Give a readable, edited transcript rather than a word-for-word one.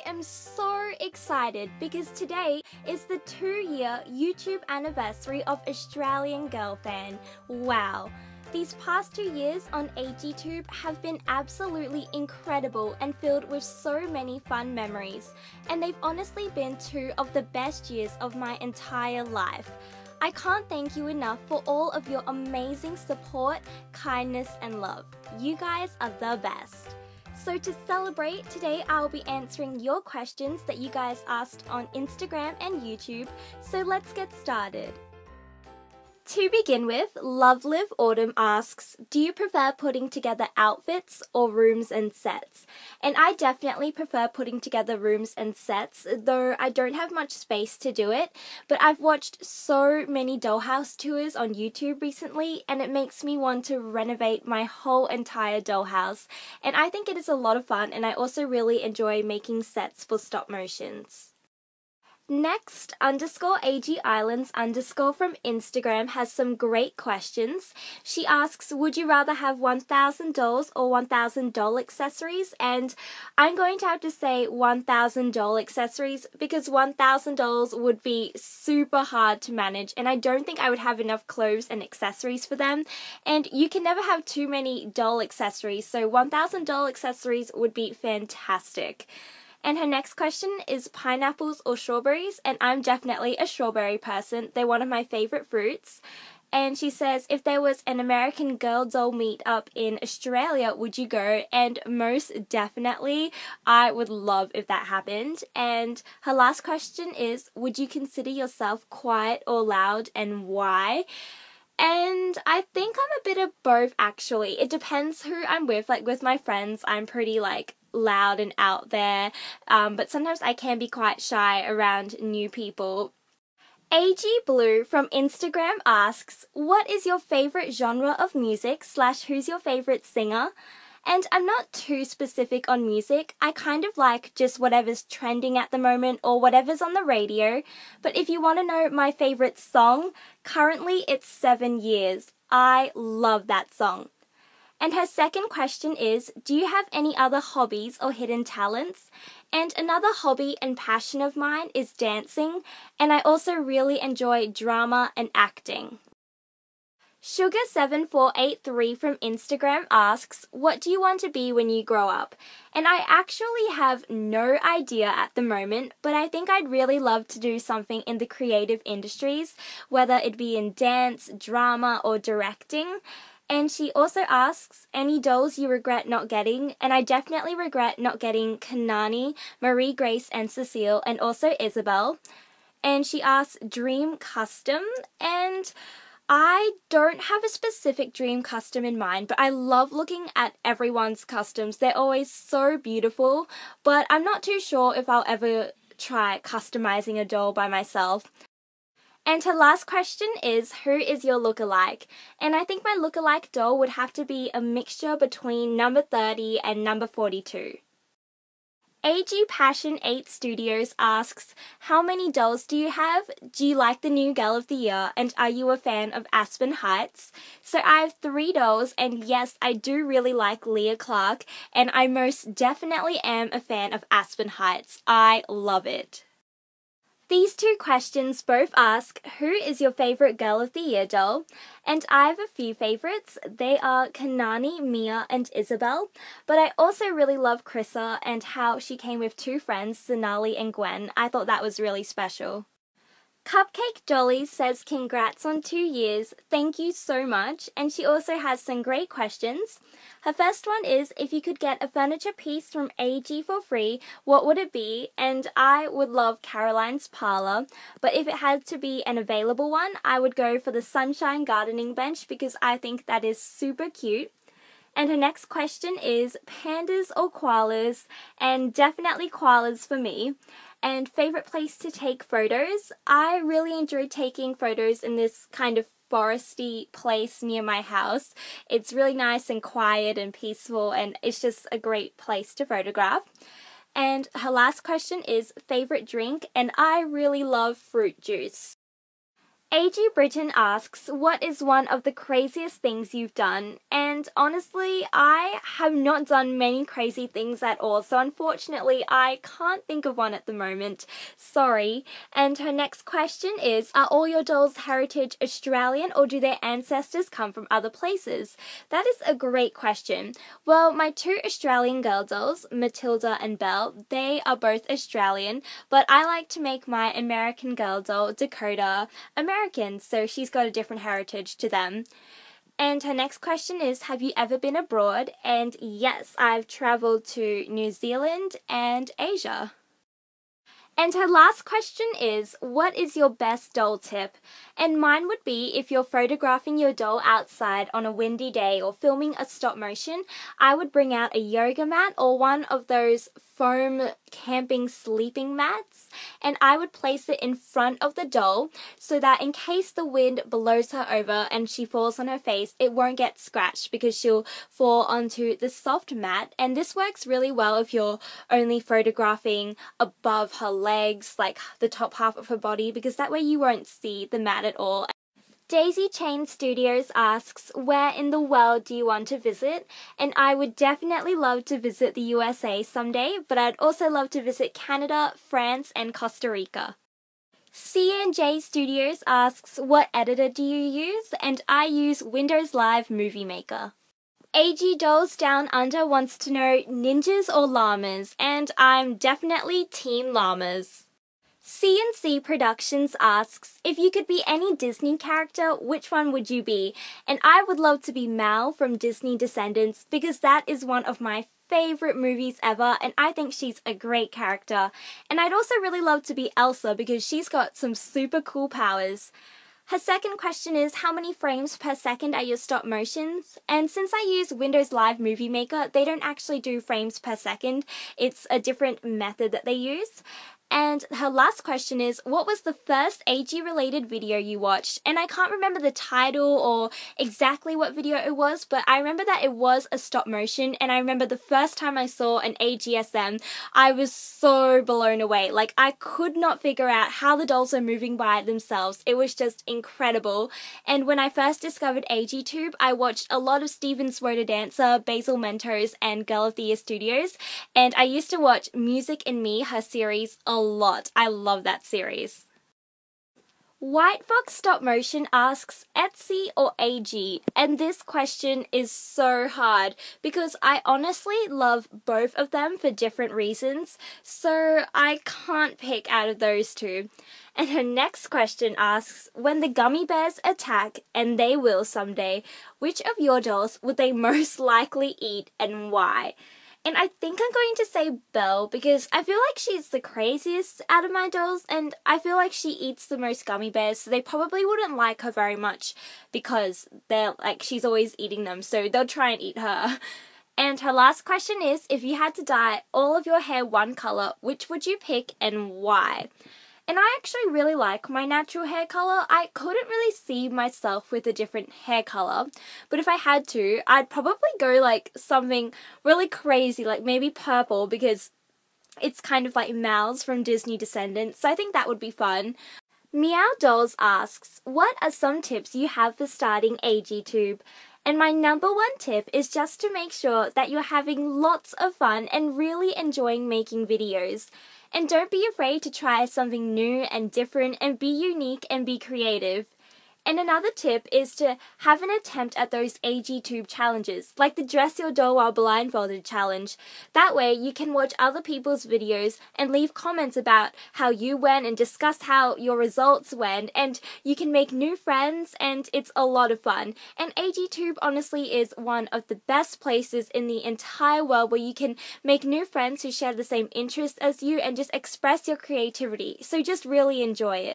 am so excited because today is the 2-year YouTube anniversary of AustralianGirlFan. Wow! These past 2 years on AGTube have been absolutely incredible and filled with so many fun memories, and they've honestly been 2 of the best years of my entire life. I can't thank you enough for all of your amazing support, kindness and love. You guys are the best. So to celebrate, today I'll be answering your questions that you guys asked on Instagram and YouTube, so let's get started. To begin with, LoveLive Autumn asks, do you prefer putting together outfits or rooms and sets? And I definitely prefer putting together rooms and sets, though I don't have much space to do it, but I've watched so many dollhouse tours on YouTube recently and it makes me want to renovate my whole entire dollhouse, and I think it is a lot of fun, and I also really enjoy making sets for stop motions. Next, _AG Islands_ from Instagram has some great questions. She asks, would you rather have 1,000 dolls or 1,000 doll accessories? And I'm going to have to say 1,000 doll accessories because 1,000 dolls would be super hard to manage, and I don't think I would have enough clothes and accessories for them. And you can never have too many doll accessories, so 1,000 doll accessories would be fantastic. And her next question is pineapples or strawberries, and I'm definitely a strawberry person. They're one of my favorite fruits. And she says, if there was an American Girl doll meetup in Australia, would you go? And most definitely, I would love if that happened. And her last question is, would you consider yourself quiet or loud, and why? And I think I'm a bit of both, actually. It depends who I'm with. Like with my friends, I'm pretty loud and out there, but sometimes I can be quite shy around new people. AG Blue from Instagram asks, what is your favorite genre of music / who's your favorite singer? And I'm not too specific on music. I kind of like just whatever's trending at the moment or whatever's on the radio. But if you want to know my favorite song, currently it's 7 Years. I love that song. And her second question is, do you have any other hobbies or hidden talents? And another hobby and passion of mine is dancing, and I also really enjoy drama and acting. Sugar7483 from Instagram asks, what do you want to be when you grow up? And I actually have no idea at the moment, but I think I'd really love to do something in the creative industries, whether it be in dance, drama, or directing. And she also asks, any dolls you regret not getting? And I definitely regret not getting Kanani, Marie Grace and Cecile, and also Isabel. And she asks, dream custom? And I don't have a specific dream custom in mind, but I love looking at everyone's customs. They're always so beautiful, but I'm not too sure if I'll ever try customizing a doll by myself. And her last question is, who is your lookalike? And I think my lookalike doll would have to be a mixture between number 30 and number 42. AG Passion8 Studios asks, how many dolls do you have? Do you like the new Girl of the Year? And are you a fan of Aspen Heights? So I have 3 dolls, and yes, I do really like Leah Clark, and I most definitely am a fan of Aspen Heights. I love it. These 2 questions both ask, who is your favorite Girl of the Year doll? And I have a few favorites. They are Kanani, Mia, and Isabel. But I also really love Krissa and how she came with 2 friends, Sonali and Gwen. I thought that was really special. Cupcake Dolly says congrats on 2 years, thank you so much, and she also has some great questions. Her first one is, if you could get a furniture piece from AG for free, what would it be? And I would love Caroline's Parlour, but if it had to be an available one, I would go for the Sunshine Gardening Bench because I think that is super cute. And her next question is, pandas or koalas? And definitely koalas for me. And favorite place to take photos? I really enjoy taking photos in this kind of foresty place near my house. It's really nice and quiet and peaceful, and it's just a great place to photograph. And her last question is, favorite drink? And I really love fruit juice. AG Britton asks, what is one of the craziest things you've done? And and honestly, I have not done many crazy things at all, so unfortunately, I can't think of one at the moment. Sorry. And her next question is, are all your dolls' heritage Australian, or do their ancestors come from other places? That is a great question. Well, my two Australian girl dolls, Matilda and Belle, they are both Australian, but I like to make my American girl doll, Dakota, American, so she's got a different heritage to them. And her next question is, have you ever been abroad? And yes, I've traveled to New Zealand and Asia. And her last question is, what is your best doll tip? And mine would be, if you're photographing your doll outside on a windy day or filming a stop motion, I would bring out a yoga mat or one of those foam camping sleeping mats, and I would place it in front of the doll so that in case the wind blows her over and she falls on her face, it won't get scratched because she'll fall onto the soft mat. And this works really well if you're only photographing above her legs, like the top half of her body, because that way you won't see the mat at all. AGTube Studios asks, where in the world do you want to visit? And I would definitely love to visit the USA someday, but I'd also love to visit Canada, France, and Costa Rica. CNJ Studios asks, what editor do you use? And I use Windows Live Movie Maker. AG Dolls Down Under wants to know, ninjas or llamas? And I'm definitely Team Llamas. CNC Productions asks, if you could be any Disney character, which one would you be? And I would love to be Mal from Disney Descendants because that is one of my favorite movies ever, and I think she's a great character. And I'd also really love to be Elsa because she's got some super cool powers. Her second question is, how many frames per second are your stop motions? And since I use Windows Live Movie Maker, they don't actually do frames per second. It's a different method that they use. And her last question is, what was the first AG-related video you watched? And I can't remember the title or exactly what video it was, but I remember that it was a stop motion, and I remember the first time I saw an AGSM, I was so blown away. Like, I could not figure out how the dolls were moving by themselves. It was just incredible. And when I first discovered AGTube, I watched a lot of Steven Swoder Dancer, Basil Mentos, and Girl of the Year Studios, and I used to watch Music and Me, her series, a lot. I love that series. White Fox Stop Motion asks, Etsy or AG? And this question is so hard because I honestly love both of them for different reasons, so I can't pick out of those two. And her next question asks, when the gummy bears attack, and they will someday, which of your dolls would they most likely eat and why? And I think I'm going to say Belle because I feel like she's the craziest out of my dolls, and I feel like she eats the most gummy bears, so they probably wouldn't like her very much because they're like, she's always eating them, so they'll try and eat her. And her last question is, if you had to dye all of your hair one color, which would you pick and why? And I actually really like my natural hair color. I couldn't really see myself with a different hair color, but if I had to, I'd probably go like something really crazy, like maybe purple, because it's kind of like Mal's from Disney Descendants, so I think that would be fun. Meow Dolls asks, what are some tips you have for starting AGTube? And my number one tip is just to make sure that you're having lots of fun and really enjoying making videos. And don't be afraid to try something new and different and be unique and be creative. And another tip is to have an attempt at those AGTube challenges, like the Dress Your Doll While Blindfolded challenge. That way you can watch other people's videos and leave comments about how you went and discuss how your results went, and you can make new friends, and it's a lot of fun. And AGTube honestly is one of the best places in the entire world where you can make new friends who share the same interests as you and just express your creativity. So just really enjoy it.